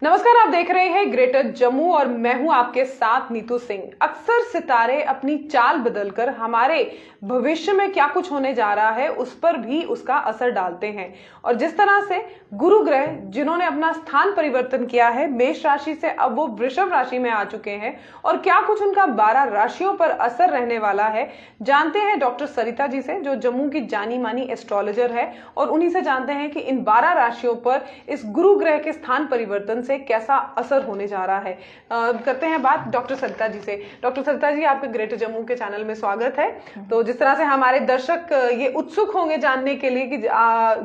नमस्कार, आप देख रहे हैं ग्रेटर जम्मू और मैं हूं आपके साथ नीतू सिंह। अक्सर सितारे अपनी चाल बदलकर हमारे भविष्य में क्या कुछ होने जा रहा है उस पर भी उसका असर डालते हैं। और जिस तरह से गुरु ग्रह जिन्होंने अपना स्थान परिवर्तन किया है मेष राशि से, अब वो वृषभ राशि में आ चुके हैं और क्या कुछ उनका 12 राशियों पर असर रहने वाला है, जानते हैं डॉक्टर सरिता जी से, जो जम्मू की जानी मानी एस्ट्रोलॉजर है। और उन्हीं से जानते हैं कि इन 12 राशियों पर इस गुरु ग्रह के स्थान परिवर्तन से कैसा असर होने जा रहा है। करते हैं बात डॉक्टर सरिता जी से। डॉक्टर सरिता जी, आपके ग्रेटर जम्मू के चैनल में स्वागत है। तो जिस तरह से हमारे दर्शक ये उत्सुक होंगे जानने के लिए कि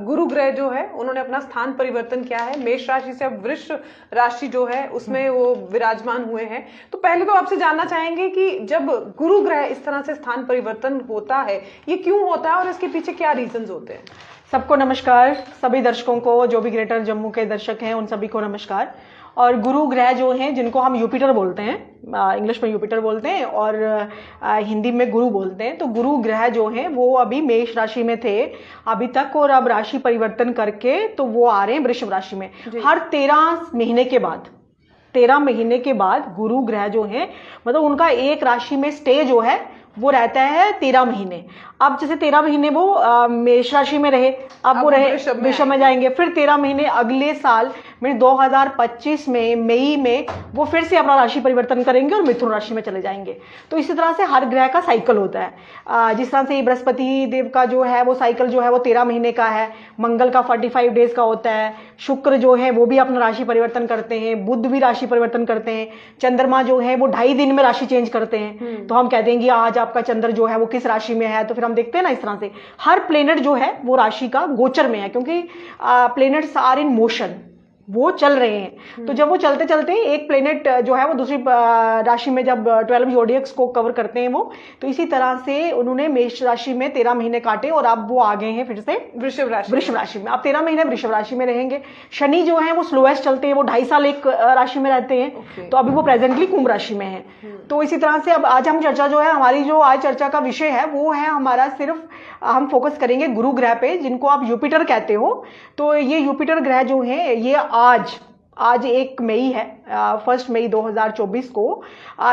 गुरु ग्रह जो है उन्होंने अपना स्थान परिवर्तन किया है, मेष राशि से अब वृश्चिक राशि जो है उसमें वो विराजमान हुए हैं। तो पहले तो आपसे जानना चाहेंगे कि जब गुरु ग्रह इस तरह से स्थान परिवर्तन होता है ये क्यों होता है और इसके पीछे क्या रीजंस होते हैं। सबको नमस्कार, सभी दर्शकों को, जो भी ग्रेटर जम्मू के दर्शक हैं उन सभी को नमस्कार। और गुरु ग्रह जो हैं जिनको हम यूपिटर बोलते हैं, इंग्लिश में यूपिटर बोलते हैं और हिंदी में गुरु बोलते हैं, तो गुरु ग्रह जो हैं वो अभी मेष राशि में थे अभी तक और अब राशि परिवर्तन करके तो वो आ रहे हैं वृषभ राशि में। हर 13 महीने के बाद 13 महीने के बाद गुरु ग्रह जो है मतलब उनका एक राशि में स्टे जो है वो रहता है 13 महीने। अब जैसे 13 महीने वो मेष राशि में रहे, अब वो रहे वृषभ में जाएंगे, फिर 13 महीने अगले साल में 2025 में मई में वो फिर से अपना राशि परिवर्तन करेंगे और मिथुन राशि में चले जाएंगे। तो इसी तरह से हर ग्रह का साइकिल होता है। जिस तरह से बृहस्पति देव का जो है वो साइकिल जो है वो 13 महीने का है, मंगल का 45 डेज का होता है, शुक्र जो है वो भी अपना राशि परिवर्तन करते हैं, बुध भी राशि परिवर्तन करते हैं, चंद्रमा जो है वो 2.5 दिन में राशि चेंज करते हैं। तो हम कह देंगे आज आपका चंद्र जो है वो किस राशि में है, तो फिर हम देखते हैं ना इस तरह से हर प्लेनेट जो है वो राशि का गोचर में है, क्योंकि प्लेनेट्स आर इन मोशन, वो चल रहे हैं। तो जब वो चलते चलते एक प्लेनेट जो है वो दूसरी राशि में जब 12 ज़ोडिएक्स को कवर करते हैं वो, तो इसी तरह से उन्होंने मेष राशि में 13 महीने काटे और अब वो आ गए हैं फिर से वृषभ राशि में। अब 13 महीने वृषभ राशि में रहेंगे। शनि जो है वो स्लोएस्ट चलते हैं, वो 2.5 साल एक राशि में रहते हैं। तो अभी वो प्रेजेंटली कुंभ राशि में है। तो इसी तरह से अब आज हम चर्चा जो है, हमारी जो आज चर्चा का विषय है वो है हमारा सिर्फ हम फोकस करेंगे गुरु ग्रह पे, जिनको आप यूपिटर कहते हो। तो ये यूपिटर ग्रह जो है ये आज 1 मई है, 1 मई 2024 को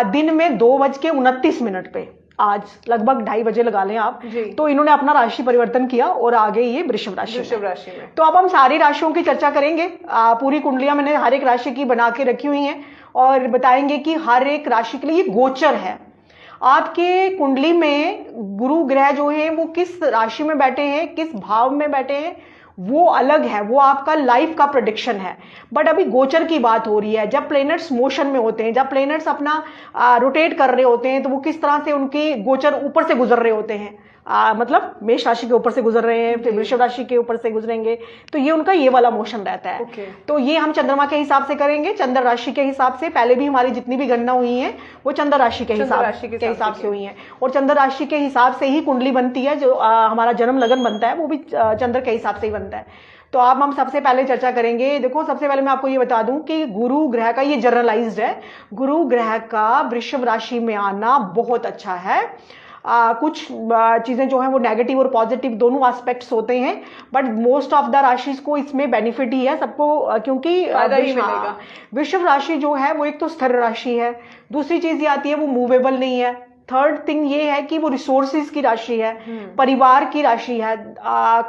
दिन में 2:29 पे, आज लगभग 2:30 बजे लगा लें आप, तो इन्होंने अपना राशि परिवर्तन किया और आ गए ये वृषभ राशि में। तो अब हम सारी राशियों की चर्चा करेंगे। पूरी कुंडलियां मैंने हर एक राशि की बना के रखी हुई हैं और बताएंगे कि हर एक राशि के लिए ये गोचर है। आपके कुंडली में गुरु ग्रह जो है वो किस राशि में बैठे हैं, किस भाव में बैठे हैं, वो अलग है, वो आपका लाइफ का प्रेडिक्शन है। बट अभी गोचर की बात हो रही है। जब प्लैनेट्स मोशन में होते हैं, जब प्लैनेट्स अपना रोटेट कर रहे होते हैं, तो वो किस तरह से उनके गोचर ऊपर से गुजर रहे होते हैं, मतलब मेष राशि के ऊपर से गुजर रहे हैं, फिर वृषभ राशि के ऊपर से गुजरेंगे, तो ये उनका ये वाला मोशन रहता है। तो ये हम चंद्रमा के हिसाब से करेंगे, चंद्र राशि के हिसाब से। पहले भी हमारी जितनी भी गणना हुई है वो चंद्र राशि के हिसाब से हुई है और चंद्र राशि के हिसाब से ही कुंडली बनती है। जो हमारा जन्म लगन बनता है वो भी चंद्र के हिसाब से ही बनता है। तो अब हम सबसे पहले चर्चा करेंगे। देखो, सबसे पहले मैं आपको ये बता दूं कि गुरु ग्रह का ये जनरलाइज्ड है। गुरु ग्रह का वृषभ राशि में आना बहुत अच्छा है। कुछ चीजें जो हैं वो नेगेटिव और पॉजिटिव दोनों एस्पेक्ट्स होते हैं, बट मोस्ट ऑफ द राशिज को इसमें बेनिफिट ही है सबको, क्योंकि वृषभ राशि जो है वो एक तो स्थिर राशि है, दूसरी चीज ये आती है वो मूवेबल नहीं है, थर्ड थिंग ये है कि वो रिसोर्सेज की राशि है, परिवार की राशि है।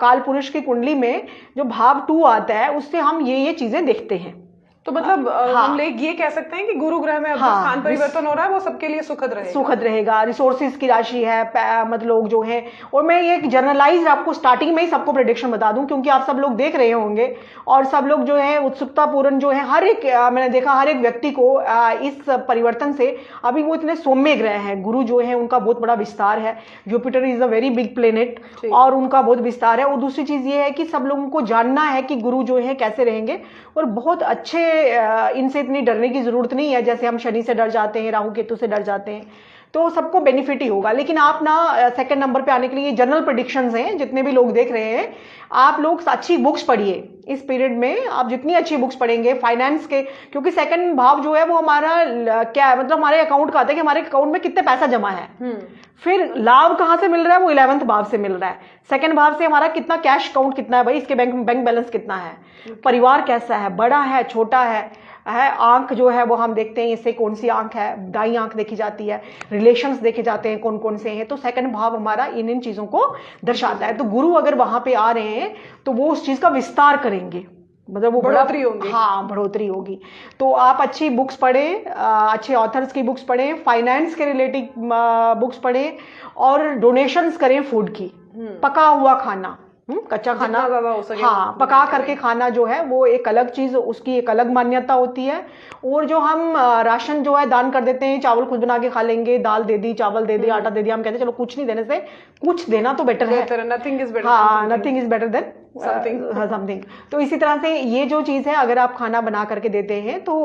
काल पुरुष की कुंडली में जो भाव 2 आता है उससे हम ये चीजें देखते हैं। तो मतलब हम लोग ये कह सकते हैं कि गुरु ग्रह में स्थान परिवर्तन हो रहा है वो सबके लिए सुखद रहेगा। रिसोर्सेज की राशि है, मतलब लोग जो हैं, और मैं ये जनरलाइज आपको स्टार्टिंग में ही सबको प्रेडिक्शन बता दूं, क्योंकि आप सब लोग देख रहे होंगे और सब लोग जो है उत्सुकता पूर्ण जो है, हर एक मैंने देखा हर एक व्यक्ति को इस परिवर्तन से, अभी वो इतने सौम्य ग्रह है, गुरु जो है उनका बहुत बड़ा विस्तार है, Jupiter is a very big planet और उनका बहुत विस्तार है। और दूसरी चीज ये है कि सब लोगों को जानना है कि गुरु जो है कैसे रहेंगे, और बहुत अच्छे, इनसे इतनी डरने की जरूरत नहीं है जैसे हम शनि से डर जाते हैं, राहु केतु से डर जाते हैं। तो सबको बेनिफिट ही होगा। लेकिन आप ना सेकंड नंबर पे आने के लिए जनरल प्रेडिक्शंस हैं, जितने भी लोग देख रहे हैं, आप लोग अच्छी बुक्स पढ़िए इस पीरियड में। आप जितनी अच्छी बुक्स पढ़ेंगे फाइनेंस के, क्योंकि सेकंड भाव जो है वो हमारा क्या मतलब हमारे अकाउंट का आता है कि हमारे अकाउंट में कितने पैसा जमा है, फिर लाभ कहां से मिल रहा है, वो 11th भाव से मिल रहा है। सेकंड भाव से हमारा कितना कैश अकाउंट कितना है भाई, इसके बैंक बैलेंस कितना है, परिवार कैसा है, बड़ा है छोटा है, है। आंख जो है वो हम देखते हैं इससे कौन सी आंख है, दाई आंख देखी जाती है, रिलेशंस देखे जाते हैं कौन कौन से हैं। तो सेकंड भाव हमारा इन इन चीजों को दर्शाता है। तो गुरु अगर वहां पे आ रहे हैं तो वो उस चीज का विस्तार करेंगे, मतलब वो बढ़ोतरी होगी। हाँ, बढ़ोतरी होगी। तो आप अच्छी बुक्स पढ़ें, अच्छे ऑथर्स की बुक्स पढ़ें, फाइनेंस के रिलेटेड बुक्स पढ़ें, और डोनेशंस करें फूड की। पका हुआ खाना, कच्चा खाना हो सके हाँ, पका करके खाना जो है वो एक अलग चीज, उसकी एक अलग मान्यता होती है। और जो हम राशन जो है दान कर देते हैं, चावल खुद बना के खा लेंगे, दाल दे दी, चावल दे दी, आटा दे दिया, हम कहते हैं चलो कुछ नहीं देने से कुछ देना तो बेटर है। नथिंग इज बेटर, हाँ, nothing is better than something. तो इसी तरह से ये जो चीज है, अगर आप खाना बना करके देते हैं तो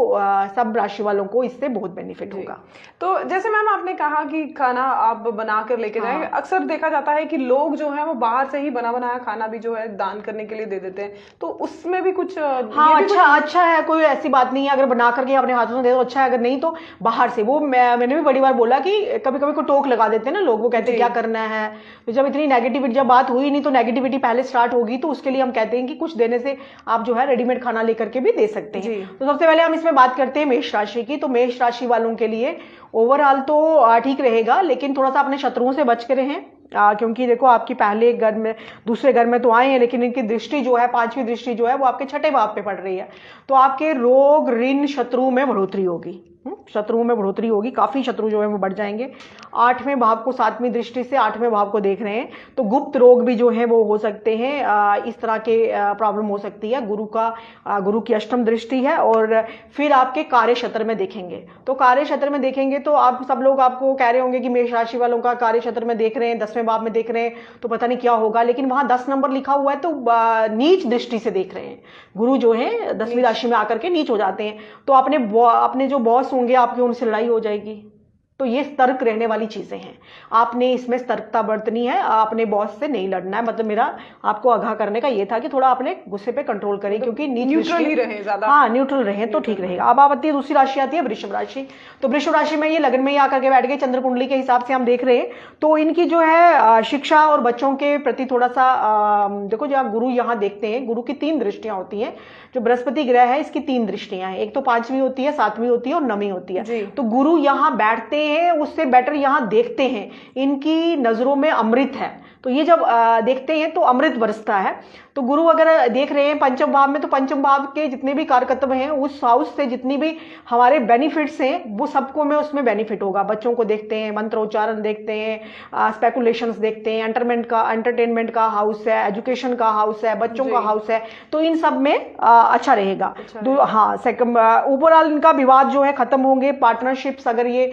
सब राशि वालों को इससे बहुत बेनिफिट होगा। तो जैसे मैम आपने कहा कि खाना आप बना कर लेके जाएं, अक्सर देखा जाता है कि लोग जो है वो बाहर से ही बना बनाया खाना भी जो है दान करने के लिए दे देते हैं, तो उसमें भी कुछ हाँ, अच्छा है, कोई ऐसी बात नहीं है। अगर बना करके अपने हाथों से दे दो अच्छा है, अगर नहीं तो बाहर से। वो मैंने भी बड़ी बार बोला कि कभी कभी को टोक लगा देते हैं ना लोग, वो कहते हैं क्या करना है। तो जब इतनी नेगेटिविटी, जब बात हुई नहीं तो नेगेटिविटी पहले स्टार्ट होगी, तो उसके लिए हम कहते हैं कि कुछ देने से आप जो है रेडीमेड खाना लेकर के भी दे सकते हैं। तो सबसे पहले हम इसमें बात करते हैं मेष राशि की। तो मेष राशि वालों के लिए ओवरऑल तो ठीक रहेगा, लेकिन थोड़ा सा अपने शत्रुओं से बच के रहें, क्योंकि देखो आपकी पहले घर में, दूसरे घर में तो आए हैं, लेकिन इनकी दृष्टि जो है, पांचवी दृष्टि जो है वो आपके छठे भाव पे पड़ रही है। तो आपके रोग, ऋण, शत्रु में बढ़ोतरी होगी। शत्रुओं में बढ़ोतरी होगी, काफी शत्रु जो है वो बढ़ जाएंगे। आठवें भाव को सातवीं दृष्टि से आठवें भाव को देख रहे हैं, तो गुप्त रोग भी जो है वो हो सकते हैं। इस तरह के प्रॉब्लम हो सकती है। गुरु की अष्टम दृष्टि है। और फिर आपके कार्य क्षेत्र में देखेंगे, तो कार्य क्षेत्र में देखेंगे तो आप सब लोग आपको कह रहे होंगे कि मेष राशि वालों का कार्य क्षेत्र में देख रहे हैं, 10वें भाव में देख रहे हैं, तो पता नहीं क्या होगा। लेकिन वहां 10 नंबर लिखा हुआ है, तो नीच दृष्टि से देख रहे हैं। गुरु जो है 10वीं राशि में आकर के नीच हो जाते हैं, तो अपने जो बॉस होंगे आपकी, उनसे लड़ाई हो जाएगी। तो ये सतर्क रहने वाली चीजें हैं, आपने इसमें सतर्कता बरतनी है। अपने बॉस से नहीं लड़ना है, मतलब मेरा आपको आगाह करने का ये था कि थोड़ा अपने गुस्से पे कंट्रोल करें, क्योंकि न्यूट्रल ही रहे ज्यादा। हाँ, न्यूट्रल रहे तो ठीक रहेगा। अब आती है दूसरी राशि, आती है वृषभ राशि। तो वृषभ राशि में ये लगन में ही आकर के बैठ गए, चंद्र कुंडली के हिसाब से हम देख रहे हैं। तो इनकी जो है शिक्षा और बच्चों के प्रति थोड़ा सा देखो, जब गुरु यहाँ देखते हैं, गुरु की 3 दृष्टियां होती हैं। जो बृहस्पति ग्रह है इसकी 3 दृष्टियां हैं, एक तो 5वीं होती है, 7वीं होती है और 9वीं होती है। तो गुरु यहाँ बैठते हैं, उससे बेटर यहाँ देखते हैं। इनकी नजरों में अमृत है, तो ये जब देखते हैं तो अमृत बरसता है। तो गुरु अगर देख रहे हैं पंचम भाव में, तो पंचम भाव के जितने भी कारकत्व हैं, उस हाउस से जितनी भी हमारे बेनिफिट्स हैं, वो सबको में उसमें बेनिफिट होगा। बच्चों को देखते हैं, मंत्रोच्चारण देखते हैं, स्पेकुलेशंस देखते हैं, एंटरटेनमेंट का हाउस है, एजुकेशन का हाउस है, बच्चों का हाउस है, तो इन सब में अच्छा रहेगा। हाँ, ओवरऑल इनका विवाद जो है खत्म होंगे। पार्टनरशिप्स अगर ये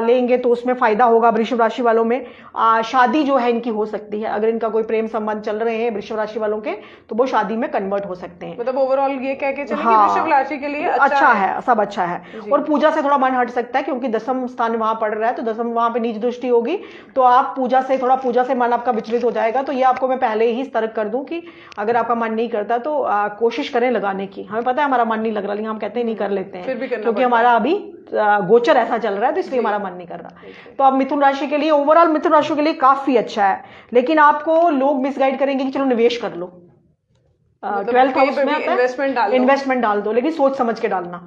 लेंगे तो उसमें फायदा होगा वृषभ राशि वालों में। शादी जो है इनकी हो सकती है, अगर इनका कोई प्रेम संबंध चल रहे हैं वृषभ राशि वालों के, तो वो शादी में कन्वर्ट हो सकते हैं। मतलब ओवरऑल ये कह के चलिए कि वृषभ राशि के लिए अच्छा है, सब अच्छा है। और पूजा से थोड़ा मन हट सकता है, क्योंकि 10वां स्थान वहां पड़ रहा है, तो 10वां वहां पे नीच दृष्टि होगी, तो आप पूजा से मन आपका विचलित हो जाएगा। तो ये आपको मैं पहले ही सतर्क कर दूं कि अगर आपका मन नहीं करता तो कोशिश करें लगाने की। हमें पता है हमारा मन नहीं लग रहा, लेकिन हम कहते हैं नहीं कर लेते हैं, क्योंकि हमारा अभी गोचर ऐसा चल रहा है, तो इसलिए हमारा मन नहीं कर रहा। तो अब मिथुन राशि के लिए, ओवरऑल मिथुन राशि के लिए काफी अच्छा है, लेकिन आपको लोग मिसगाइड करेंगे कि चलो निवेश कर लो, 12th हाउस में आता है इन्वेस्टमेंट डाल दो, लेकिन सोच समझ के डालना।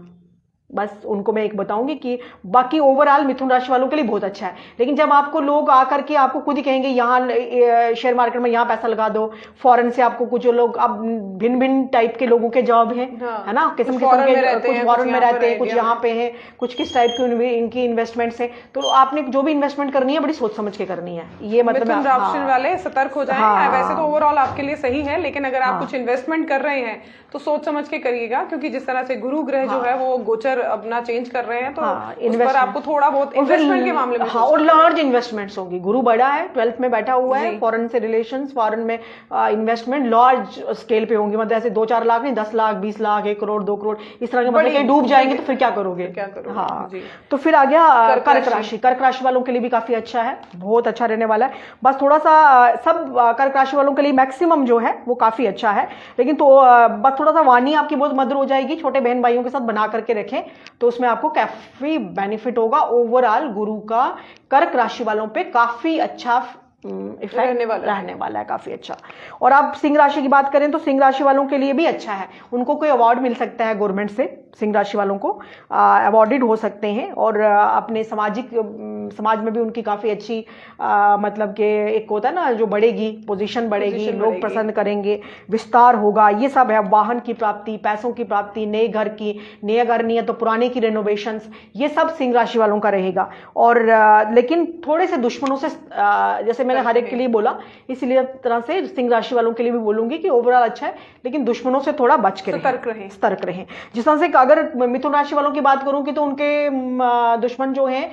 बस उनको मैं एक बताऊंगी कि बाकी ओवरऑल मिथुन राशि वालों के लिए बहुत अच्छा है। लेकिन जब आपको लोग आकर के आपको खुद ही कहेंगे यहाँ शेयर मार्केट में यहाँ पैसा लगा दो, फॉरेन से आपको कुछ लोग, अब भिन्न भिन्न टाइप के लोगों के जॉब हैं, है ना, किस्म के, कुछ फॉरेन में रहते हैं, कुछ यहाँ पे हैं, कुछ किस टाइप की इनकी इन्वेस्टमेंट्स हैं। तो आपने जो भी इन्वेस्टमेंट करनी है बड़ी सोच समझ के करनी है। ये मतलब मिथुन राशि वाले सतर्क हो जाएं। वैसे तो ओवरऑल आपके लिए सही है, लेकिन अगर आप कुछ इन्वेस्टमेंट कर रहे हैं तो सोच समझ के करिएगा, क्योंकि जिस तरह से गुरु ग्रह जो है वो गोचर अपना चेंज कर रहे हैं, तो उस पर आपको थोड़ा बहुत इन्वेस्टमेंट के मामले में और लार्ज इन्वेस्टमेंट्स होगी। गुरु बड़ा है, 12th में बैठा हुआ है, फॉरेन से रिलेशंस, फॉरेन में इन्वेस्टमेंट लार्ज स्केल पे होंगी, मतलब ऐसे 2-4 लाख नहीं, 10 लाख, 20 लाख, 1 करोड़, 2 करोड़, इस तरह के, मतलब कहीं डूब जाएंगे तो फिर क्या करोगे। हाँ, तो फिर आ गया कर्क राशि। कर्क राशि वालों के लिए भी काफी अच्छा है, बहुत अच्छा रहने वाला है। बस थोड़ा सा सब कर्क राशि वालों के लिए मैक्सिमम जो है वो काफी अच्छा है, लेकिन तो बस थोड़ा सा वाणी आपकी बहुत मधुर हो जाएगी। छोटे बहन भाइयों के साथ बना करके रखें, तो उसमें आपको काफी बेनिफिट होगा। ओवरऑल गुरु का कर्क राशि वालों पे काफी अच्छा इफेक्ट रहने वाला है काफी अच्छा। और आप सिंह राशि की बात करें तो सिंह राशि वालों के लिए भी अच्छा है, उनको कोई अवार्ड मिल सकता है गवर्नमेंट से, सिंह राशि वालों को अवार्डेड हो सकते हैं, और अपने समाज में भी उनकी काफी अच्छी मतलब कि एक होता है ना जो बढ़ेगी, पोजीशन बढ़ेगी, लोग पसंद करेंगे, विस्तार होगा, ये सब है। वाहन की प्राप्ति, पैसों की प्राप्ति, नए घर की, नए घर नहीं है तो पुराने की रेनोवेशंस, ये सब सिंह राशि वालों का रहेगा। और लेकिन थोड़े से दुश्मनों से, जैसे मैंने हर एक के लिए बोला, इसीलिए तरह से सिंह राशि वालों के लिए भी बोलूंगी कि ओवरऑल अच्छा है, लेकिन दुश्मनों से थोड़ा बच के सतर्क रहें। जिस तरह से अगर मिथुन राशि वालों की बात करूं कि तो उनके दुश्मन जो हैं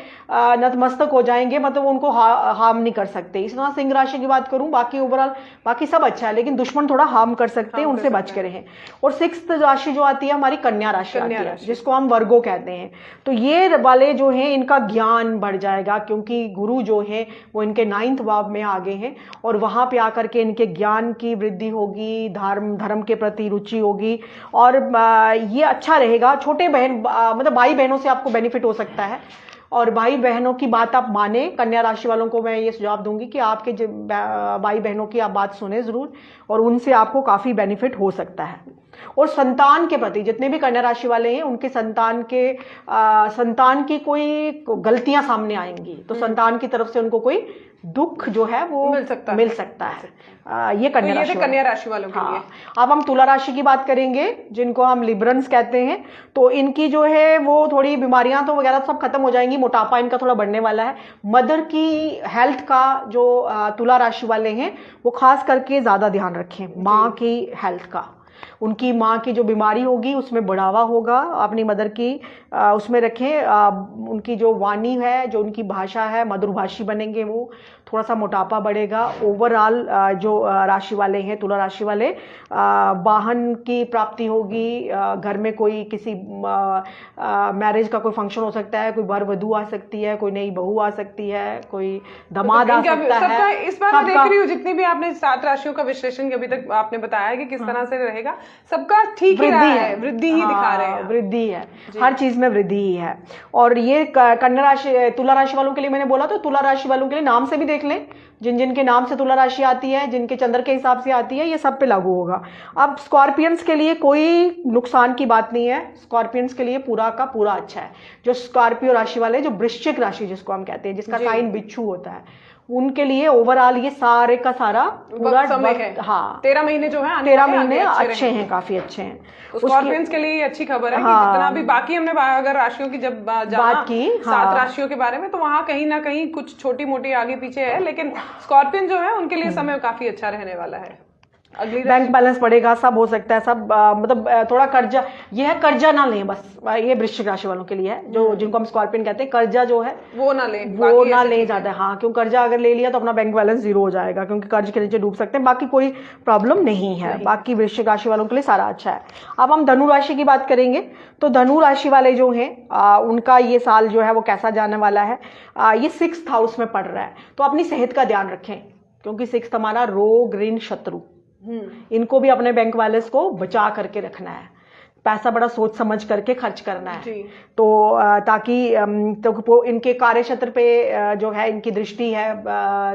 नतमस्तक हो जाएंगे, मतलब उनको हार्म नहीं कर सकते। इस तरह सिंह राशि की बात करूं, बाकी ओवरऑल बाकी सब अच्छा है, लेकिन दुश्मन थोड़ा हार्म कर सकते हैं, उनसे बच के रहें। और 6th राशि जो आती है हमारी कन्या राशि आती है, जिसको हम वर्गो कहते हैं। तो ये वाले जो हैं इनका ज्ञान बढ़ जाएगा, क्योंकि गुरु जो है वो इनके 9th भाव में आ गए हैं, और वहां पे आकर के इनके ज्ञान की वृद्धि होगी, धर्म के प्रति रुचि होगी, और ये अच्छा रहेगा। छोटे बहन मतलब भाई बहनों से आपको बेनिफिट हो सकता है, और भाई बहनों की बात आप माने। कन्या राशि वालों को मैं ये सुझाव दूंगी कि आपके भाई बहनों की आप बात सुने जरूर, और उनसे आपको काफी बेनिफिट हो सकता है। और संतान के प्रति जितने भी कन्या राशि वाले हैं, उनके संतान की कोई गलतियां सामने आएंगी, तो संतान की तरफ से उनको कोई दुख जो है वो मिल सकता है। ये कन्या राशि वालों के लिए। अब हम तुला राशि की बात करेंगे, जिनको हम लिब्रंस कहते हैं। तो इनकी जो है वो थोड़ी बीमारियां तो वगैरह सब खत्म हो जाएंगी, मोटापा इनका थोड़ा बढ़ने वाला है। मदर की हेल्थ का जो तुला राशि वाले हैं वो खास करके ज्यादा ध्यान रखें, माँ की हेल्थ का। उनकी माँ की जो बीमारी होगी उसमें बढ़ावा होगा, अपनी मदर की उसमें रखें। उनकी जो वाणी है, जो उनकी भाषा है, मधुरभाषी बनेंगे वो, थोड़ा सा मोटापा बढ़ेगा। ओवरऑल जो राशि वाले हैं, तुला राशि वाले, वाहन की प्राप्ति होगी, घर में कोई किसी मैरिज का कोई फंक्शन हो सकता है, कोई वर वधू आ सकती है, कोई नई बहू आ सकती है, कोई दामाद आ सकता है। इस बार मैं देख रही हूँ जितनी भी आपने 7 राशियों का विश्लेषण अभी तक आपने बताया कि किस तरह से रहेगा, सबका ठीक ही रहा है, वृद्धि ही दिखा रहे हैं, वृद्धि है, हर चीज में वृद्धि ही है। और ये कन्या राशि तुला राशि वालों के लिए मैंने बोला, तो तुला राशि वालों के लिए नाम से भी देख लें, जिन के नाम से तुला राशि आती है, जिनके चंद्र के हिसाब से आती है, ये सब पे लागू होगा। अब स्कॉर्पियंस के लिए कोई नुकसान की बात नहीं है, स्कॉर्पियंस के लिए पूरा का पूरा अच्छा है। जो स्कॉर्पियो राशि वाले, जो वृश्चिक राशि जिसको हम कहते हैं, जिसका साइन बिच्छू होता है, उनके लिए ओवरऑल ये सारे का सारा पूरा समय है। 13 महीने जो है, 13 महीने अच्छे हैं, काफी अच्छे हैं। स्कॉर्पियंस के लिए अच्छी खबर है कि जितना भी बाकी हमने अगर राशियों की जब बात की 7 राशियों के बारे में, तो वहां कहीं ना कहीं कुछ छोटी मोटी आगे पीछे है, लेकिन स्कॉर्पियन जो है उनके लिए समय काफी अच्छा रहने वाला है। अगली बैंक बैलेंस बढ़ेगा, सब हो सकता है, सब मतलब थोड़ा कर्जा, ये है कर्जा ना लें बस, ये वृश्चिक राशि वालों के लिए है, जो जिनको हम स्कॉर्पियन कहते हैं। कर्जा जो है वो ना लें ज्यादा, हाँ, क्यों कर्जा अगर ले लिया तो अपना बैंक बैलेंस 0 हो जाएगा, क्योंकि कर्ज के नीचे डूब सकते हैं। बाकी कोई प्रॉब्लम नहीं है, बाकी वृश्चिक राशि वालों के लिए सारा अच्छा है। अब हम धनु राशि की बात करेंगे, तो धनु राशि वाले जो हैं उनका ये साल जो है वो कैसा जाने वाला है। ये 6th हाउस में पड़ रहा है, तो अपनी सेहत का ध्यान रखें, क्योंकि 6th हमारा रोग ऋण शत्रु, इनको भी अपने बैंक बैलेंस को बचा करके रखना है। पैसा बड़ा सोच समझ करके खर्च करना है, तो ताकि तो इनके कार्य क्षेत्र पे जो है इनकी दृष्टि है,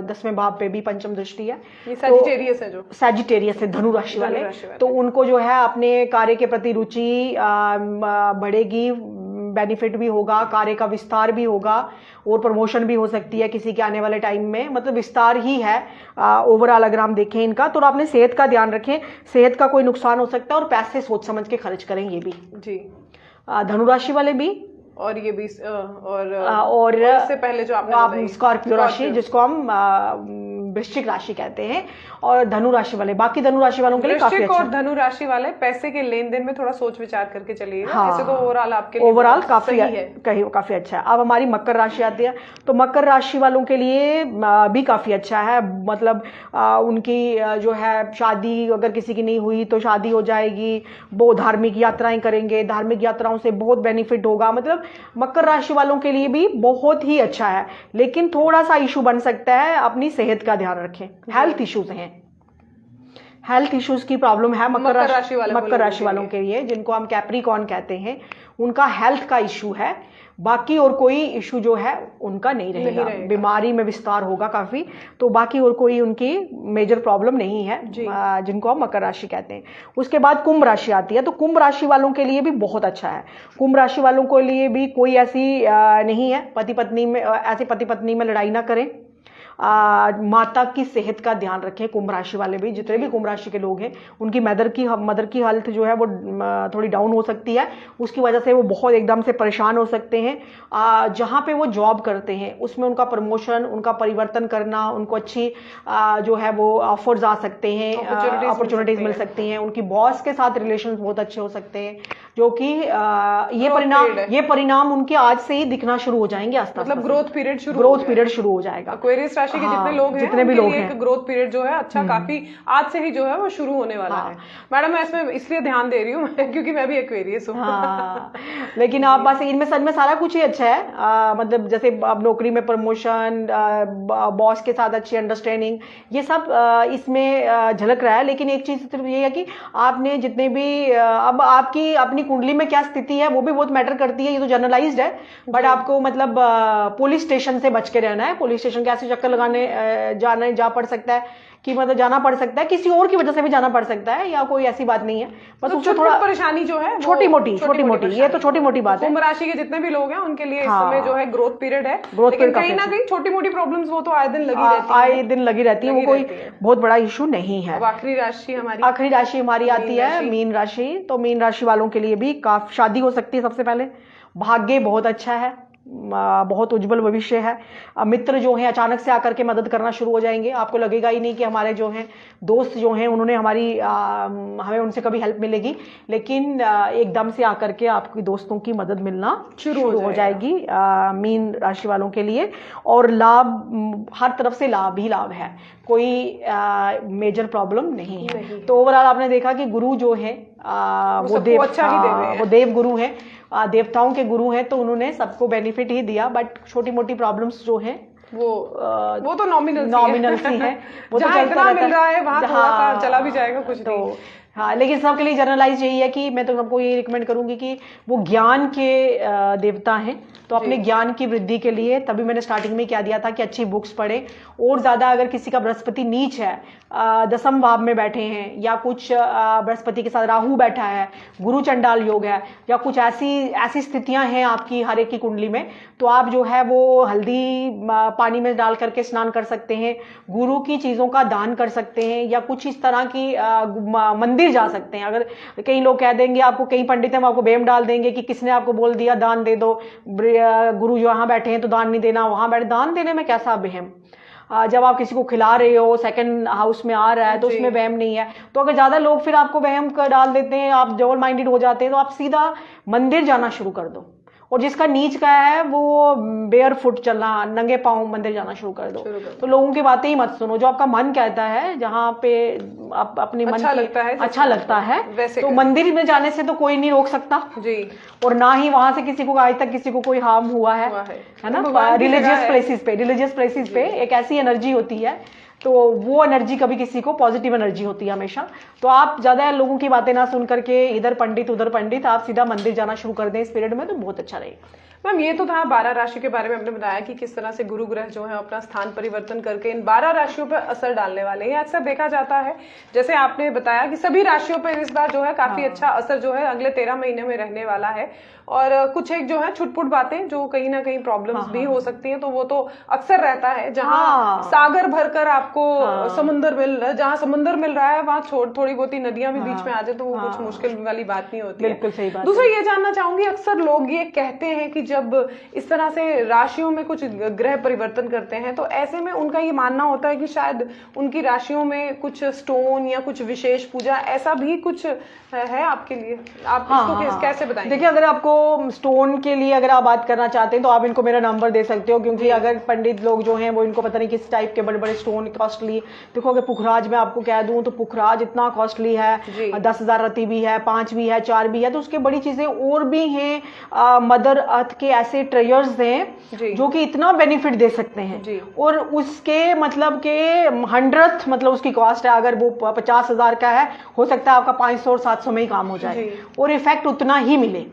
10वें भाव पे भी पंचम दृष्टि है। ये सैजिटेरियस है, जो सैजिटेरियस है धनु राशि वाले, तो उनको जो है अपने कार्य के प्रति रुचि बढ़ेगी, बेनिफिट भी होगा, कार्य का विस्तार भी होगा, और प्रमोशन भी हो सकती है किसी के आने वाले टाइम में, मतलब विस्तार ही है ओवरऑल अगर हम देखें इनका। तो अपने सेहत का ध्यान रखें, सेहत का कोई नुकसान हो सकता है, और पैसे सोच समझ के खर्च करें, ये भी जी धनु राशि वाले भी। और ये भी और इससे पहले जो आपने स्कॉर्पियो राशि, जिसको हम वृश्चिक राशि कहते हैं, और धनु राशि वाले, बाकी धनु राशि वालों के लिए काफी अच्छा। और धनु राशि वाले पैसे के लेन देन में थोड़ा सोच विचार करके चलिएगा, ऐसे तो ओवरऑल आपके लिए ओवरऑल काफी अच्छा है। अब हमारी मकर राशि आती है, तो मकर राशि वालों के लिए भी काफी अच्छा है, मतलब उनकी जो है शादी अगर किसी की नहीं हुई तो शादी हो जाएगी, वो धार्मिक यात्राएं करेंगे, धार्मिक यात्राओं से बहुत बेनिफिट होगा, मतलब मकर राशि वालों के लिए भी बहुत ही अच्छा है। लेकिन थोड़ा सा इशू बन सकता है, अपनी सेहत का ध्यान रखें, हेल्थ इश्यूज हैं, हेल्थ इश्यूज की प्रॉब्लम है मकर राशि वालों के के लिए, जिनको हम कैप्रिकॉर्न कहते हैं, उनका हेल्थ का इशू है। बाकी और कोई इशू जो है उनका नहीं रहेगा। बीमारी में विस्तार होगा काफी, तो बाकी और कोई उनकी मेजर प्रॉब्लम नहीं है, जिनको हम मकर राशि कहते हैं। उसके बाद कुंभ राशि आती है, तो कुंभ राशि वालों के लिए भी बहुत अच्छा है। कुंभ राशि वालों के लिए भी कोई ऐसी नहीं है पति पत्नी में लड़ाई ना करें। माता की सेहत का ध्यान रखें। कुंभ राशि वाले भी, जितने भी कुंभ राशि के लोग हैं, उनकी मदर की हेल्थ जो है वो थोड़ी डाउन हो सकती है। उसकी वजह से वो बहुत एकदम से परेशान हो सकते हैं। जहाँ पे वो जॉब करते हैं उसमें उनका प्रमोशन, उनका परिवर्तन करना, उनको अच्छी जो है वो ऑफर्स आ सकते हैं, अपॉर्चुनिटीज मिल सकती हैं। उनकी बॉस के साथ रिलेशन बहुत अच्छे हो सकते हैं, जो कि ये परिणाम उनके आज से ही दिखना शुरू हो जाएंगे। मतलब ग्रोथ पीरियड शुरू हो जाएगा। एक्वेरियस राशि के जितने लोग हैं, जितने भी लोग हैं, ग्रोथ पीरियड जो है अच्छा काफी आज से ही जो है वो शुरू होने वाला है। मैडम मैं इसमें इसलिए ध्यान दे रही हूँ क्योंकि मैं भी एक्वेरियस हूँ। लेकिन आप बस इनमें सच में सारा कुछ ही अच्छा है। मतलब जैसे अब नौकरी में प्रमोशन, बॉस के साथ अच्छी अंडरस्टैंडिंग, ये सब इसमें झलक रहा है। लेकिन एक चीज सिर्फ ये है कि आपने जितने भी अब आपकी अपनी कुंडली में क्या स्थिति है वो भी बहुत मैटर करती है। ये तो जनरलाइज्ड है, बट आपको मतलब पुलिस स्टेशन से बच के रहना है। पुलिस स्टेशन के ऐसे चक्कर लगाने जा पड़ सकता है कि मतलब जाना पड़ सकता है, किसी और की वजह से भी जाना पड़ सकता है, या कोई ऐसी बात नहीं है। बस तो थोड़ा परेशानी जो है छोटी मोटी ये तो छोटी मोटी बात है। कुंभ राशि के जितने भी लोग हैं उनके लिए इस समय जो है ग्रोथ पीरियड है, लेकिन कहीं ना कहीं छोटी मोटी प्रॉब्लम्स वो तो आए दिन लगी रहती है, वो कोई बहुत बड़ा इशू नहीं है। आखिरी राशि हमारी आती है मीन राशि। तो मीन राशि वालों के लिए भी काफी शादी हो सकती है। सबसे पहले भाग्य बहुत अच्छा है, बहुत उज्जवल भविष्य है। मित्र जो हैं अचानक से आकर के मदद करना शुरू हो जाएंगे। आपको लगेगा ही नहीं कि हमारे जो हैं दोस्त जो हैं उन्होंने हमें उनसे कभी हेल्प मिलेगी, लेकिन एकदम से आकर के आपकी दोस्तों की मदद मिलना शुरू हो जाएगी मीन राशि वालों के लिए। और लाभ, हर तरफ से लाभ ही लाभ है, कोई मेजर प्रॉब्लम नहीं है। तो ओवरऑल आपने देखा कि गुरु जो है वो देव गुरु हैं, देवताओं के गुरु हैं, तो उन्होंने सबको बेनिफिट ही दिया। बट छोटी मोटी प्रॉब्लम्स जो हैं वो तो नॉमिनल सी है। वो तो इतना मिल रहा है वहाँ थोड़ा सा चला भी जाएगा कुछ तो नहीं। हाँ, लेकिन सबके लिए जनरलाइज यही है कि मैं तो सबको ये रिकमेंड करूंगी कि वो ज्ञान के देवता हैं, तो अपने ज्ञान की वृद्धि के लिए, तभी मैंने स्टार्टिंग में क्या दिया था कि अच्छी बुक्स पढ़े। और ज्यादा अगर किसी का बृहस्पति नीच है, 10वें भाव में बैठे हैं, या कुछ बृहस्पति के साथ राहु बैठा है, गुरु चंडाल योग है, या कुछ ऐसी स्थितियां हैं आपकी हर एक की कुंडली में, तो आप जो है वो हल्दी पानी में डाल करके स्नान कर सकते हैं, गुरु की चीजों का दान कर सकते हैं, या कुछ इस तरह की मंदिर जा सकते हैं। अगर कई लोग कह देंगे आपको, कई पंडित हैं आपको बेम डाल देंगे कि किसने आपको बोल दिया दान दे दो, गुरु जो वहां बैठे हैं तो दान नहीं देना, वहां बैठे दान देने में कैसा वहम। जब आप किसी को खिला रहे हो, सेकंड हाउस में आ रहा है, तो उसमें वहम नहीं है। तो अगर ज्यादा लोग फिर आपको वहम कर डाल देते हैं, आप डबल माइंडेड हो जाते हैं, तो आप सीधा मंदिर जाना शुरू कर दो। और जिसका नीच का है वो बेयर फुट चलना, नंगे पांव मंदिर जाना शुरू कर दो। तो लोगों की बातें ही मत सुनो, जो आपका मन कहता है, जहाँ पे आप अपने मन अच्छा लगता है तो मंदिर में जाने से तो कोई नहीं रोक सकता जी। और ना ही वहां से किसी को आज तक किसी को कोई हार्म हुआ है ना। रिलीजियस प्लेसेस पे एक ऐसी एनर्जी होती है, तो वो एनर्जी कभी किसी को पॉजिटिव एनर्जी होती है हमेशा। तो आप ज्यादा लोगों की बातें ना सुन करके इधर पंडित उधर पंडित, आप सीधा मंदिर जाना शुरू कर दें इस पीरियड में, तो बहुत अच्छा रहेगा। मैम ये तो था 12 राशि के बारे में हमने बताया कि किस तरह से गुरु ग्रह जो है अपना स्थान परिवर्तन करके इन 12 राशियों पर असर डालने वाले हैं। अक्सर देखा जाता है, जैसे आपने बताया कि सभी राशियों पर इस बार जो है काफी अच्छा असर जो है अगले 13 महीने में रहने वाला है। और कुछ एक जो है छुटपुट बातें जो कहीं ना कहीं प्रॉब्लम्स भी हो सकती हैं, तो वो तो अक्सर रहता है। जहाँ सागर भरकर आपको समुंदर मिल रहा है, जहाँ समुंदर मिल रहा है वहाँ थोड़ी बहुत ही नदियां भी बीच में आ जाए तो वो कुछ मुश्किल वाली बात नहीं होती है। दूसरा ये जानना चाहूंगी, अक्सर लोग ये कहते हैं कि जब इस तरह से राशियों में कुछ ग्रह परिवर्तन करते हैं, तो ऐसे में उनका ये मानना होता है कि शायद उनकी राशियों में कुछ स्टोन या कुछ विशेष पूजा, ऐसा भी कुछ है आपके लिए? आप इसको कैसे बताएंगे? देखिए, अगर आपको स्टोन के लिए अगर आप बात करना चाहते हैं तो आप इनको मेरा नंबर दे सकते हो, क्योंकि अगर पंडित लोग जो हैं वो इनको पता नहीं किस टाइप के बड़े बड़े स्टोन कॉस्टली। देखो अगर पुखराज में आपको कह दूं तो पुखराज इतना कॉस्टली है, 10,000 रति भी है, 5 भी है, 4 भी है, तो उसके बड़ी चीजें और भी हैं। मदर अर्थ के ऐसे ट्रेयर्स हैं जो कि इतना बेनिफिट दे सकते हैं, और उसके मतलब के 100th मतलब उसकी कॉस्ट है। अगर वो 50,000 का है, हो सकता है आपका 500 और 700 में ही काम हो जाए और इफेक्ट उतना ही मिले।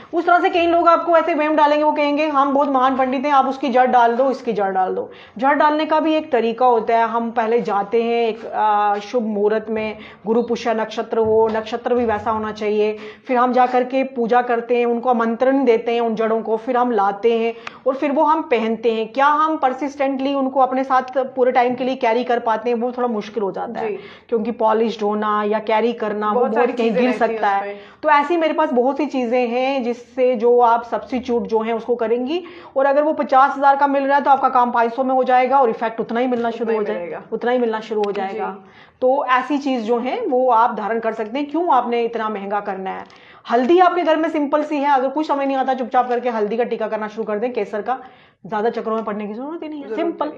उस तरह से कई लोग आपको ऐसे वेम डालेंगे, वो कहेंगे हम बहुत महान पंडित हैं, आप उसकी जड़ डाल दो, इसकी जड़ डाल दो। जड़ डालने का भी एक तरीका होता है। हम पहले जाते हैं एक शुभ मुहूर्त में, गुरु पुष्य नक्षत्र हो, नक्षत्र भी वैसा होना चाहिए, फिर हम जा करके पूजा करते हैं, उनको आमंत्रण देते हैं उन जड़ों को, फिर हम लाते हैं और फिर वो हम पहनते हैं। क्या हम परसिस्टेंटली उनको अपने साथ पूरे टाइम के लिए कैरी कर पाते हैं? वो थोड़ा मुश्किल हो जाता है, क्योंकि पॉलिश्ड होना या कैरी करना वो बहुत कहीं गिर सकता है। तो ऐसी मेरे पास बहुत सी चीजें हैं जिससे जो आप सब्स्टिट्यूट जो है उसको करेंगी, और अगर वो 50,000 का मिल रहा है तो आपका काम 500 में हो जाएगा और इफेक्ट उतना ही मिलना शुरू हो जाएगा, उतना ही मिलना शुरू हो जाएगा। तो ऐसी चीज जो है वो आप धारण कर सकते हैं। क्यों आपने इतना महंगा करना है? हल्दी आपके घर में सिंपल सी है, अगर कुछ समझ नहीं आता चुपचाप करके हल्दी का टीका करना शुरू कर दें, केसर का, ज्यादा चक्रों में पड़ने की जरूरत ही नहीं है, सिंपल।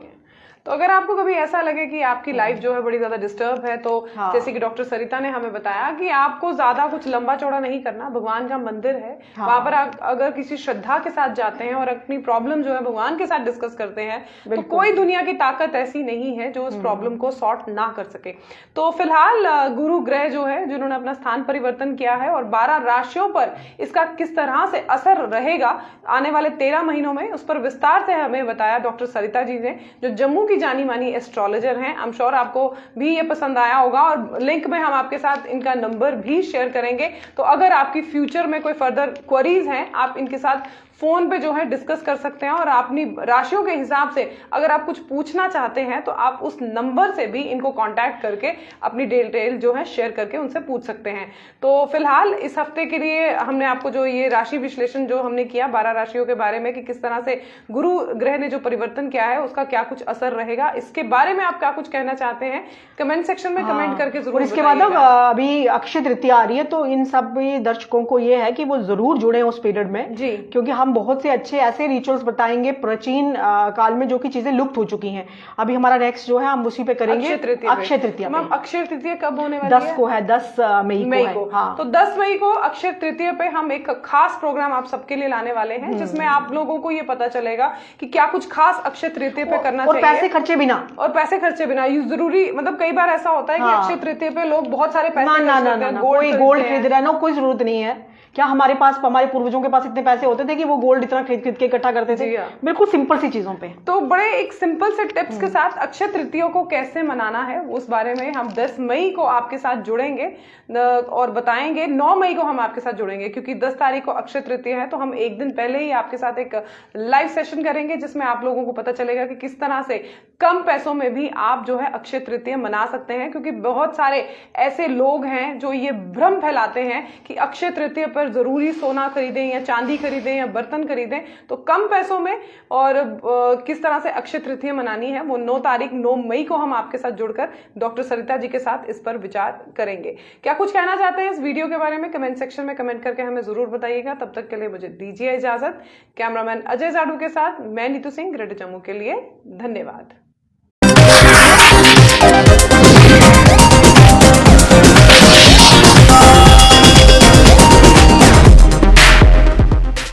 तो अगर आपको कभी ऐसा लगे कि आपकी लाइफ जो है बड़ी ज्यादा डिस्टर्ब है, तो जैसे कि डॉक्टर सरिता ने हमें बताया कि आपको ज्यादा कुछ लंबा चौड़ा नहीं करना, भगवान का मंदिर है, वहां पर अगर किसी श्रद्धा के साथ जाते हैं और अपनी प्रॉब्लम जो है भगवान के साथ डिस्कस करते हैं, तो कोई दुनिया की ताकत ऐसी नहीं है जो उस प्रॉब्लम को सॉर्ट ना कर सके। तो फिलहाल गुरु ग्रह जो है, जिन्होंने अपना स्थान परिवर्तन किया है, और 12 राशियों पर इसका किस तरह से असर रहेगा आने वाले 13 महीनों में, उस पर विस्तार से हमें बताया डॉक्टर सरिता जी ने, जो जम्मू की जानी मानी एस्ट्रोलॉजर हैं। आई एम श्योर आपको भी ये पसंद आया होगा, और लिंक में हम आपके साथ इनका नंबर भी शेयर करेंगे। तो अगर आपकी फ्यूचर में कोई फर्दर क्वेरीज हैं, आप इनके साथ फोन पे जो है डिस्कस कर सकते हैं, और अपनी राशियों के हिसाब से अगर आप कुछ पूछना चाहते हैं तो आप उस नंबर से भी इनको कांटेक्ट करके अपनी डिटेल जो है शेयर करके उनसे पूछ सकते हैं। तो फिलहाल इस हफ्ते के लिए हमने आपको जो ये राशि विश्लेषण जो हमने किया 12 राशियों के बारे में, कि किस तरह से गुरु ग्रह ने जो परिवर्तन किया है उसका क्या कुछ असर रहेगा, इसके बारे में आप क्या कुछ कहना चाहते हैं कमेंट सेक्शन में कमेंट करके जरूर। इसके बाद अभी अक्षय तृतीया आ रही है, तो इन सब दर्शकों को ये है कि वो जरूर जुड़े उस पीरियड में जी, क्योंकि हम बहुत से अच्छे ऐसे रिचुअल्स बताएंगे प्राचीन काल में जो कि चीजें लुप्त हो चुकी हैं। अभी हमारा नेक्स्ट जो है हम उसी पे करेंगे अक्षय तृतीया। अक्षय तृतीया कब होने वाली 10 को है, 10 मई को। हाँ। तो 10 मई को अक्षय तृतीया पे हम एक खास प्रोग्राम आप सबके लिए लाने वाले हैं, जिसमें आप लोगों को ये पता चलेगा कि क्या कुछ खास अक्षय तृतीया पे करना चाहिए, और पैसे खर्चे बिना, जरूरी, मतलब कई बार ऐसा होता है कि अक्षय तृतीया पे लोग बहुत सारे पैसे गोल्ड खरीद रहे हैं, कोई जरूरत नहीं है। क्या हमारे पास, हमारे पूर्वजों के पास इतने पैसे होते थे कि वो गोल्ड इतना खरीद के इकट्ठा करते थे? बिल्कुल सिंपल सी चीजों पे। तो बड़े एक सिंपल से टिप्स के साथ अक्षय तृतीया को कैसे मनाना है उस बारे में हम 10 मई को आपके साथ जुड़ेंगे और बताएंगे। 9 मई को हम आपके साथ जुड़ेंगे, क्योंकि 10 तारीख को अक्षय तृतीया है, तो हम एक दिन पहले ही आपके साथ एक लाइव सेशन करेंगे, जिसमें आप लोगों को पता चलेगा कि किस तरह से कम पैसों में भी आप जो है अक्षय तृतीया मना सकते हैं। क्योंकि बहुत सारे ऐसे लोग हैं जो ये भ्रम फैलाते हैं कि अक्षय तृतीया पर जरूरी सोना खरीदें या चांदी खरीदें या बर्तन खरीदें। तो कम पैसों में और किस तरह से अक्षय तृतीया मनानी है, वो 9 मई को हम आपके साथ जुड़कर डॉक्टर सरिता जी के साथ इस पर विचार करेंगे। क्या कुछ कहना चाहते हैं इस वीडियो के बारे में कमेंट सेक्शन में कमेंट करके हमें जरूर बताइएगा। तब तक के लिए मुझे दीजिए इजाजत। कैमरामैन अजय जाडू के साथ मैं नीतू सिंह, ग्रेटर जम्मू के लिए धन्यवाद।